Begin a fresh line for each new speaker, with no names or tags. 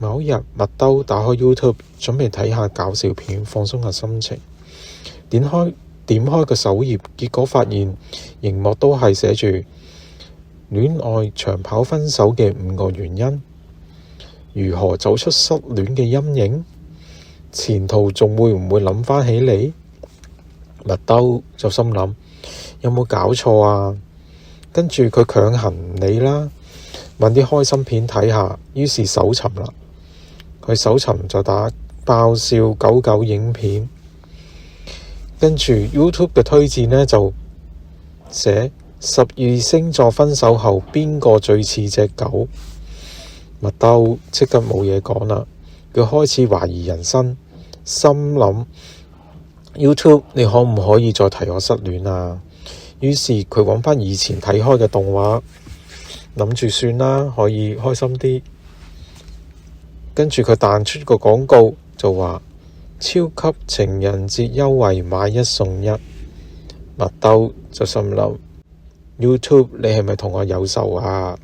某日，麥兜打開 YouTube， 準備睇下搞笑片，放鬆下心情。點開個首頁，結果發現螢幕都係寫住戀愛長跑分手嘅5個原因，如何走出失戀嘅陰影，前途仲會唔會諗返起你？麥兜就心諗，有冇搞錯啊？跟住佢強行唔理啦，揾啲開心片睇下，於是搜尋啦。佢搜尋就打爆笑狗狗影片，跟住 YouTube 嘅推薦呢，就寫12星座分手後邊個最似隻狗。麥兜即刻冇嘢講啦，佢開始懷疑人生，心諗 YouTube 你可唔可以再提我失戀啊？於是佢揾返以前睇開嘅動畫，諗住算啦，可以開心啲。跟住佢彈出個廣告就話超級情人節優惠買1送1。麥兜就心諗 YouTube 你係咪同我有仇啊？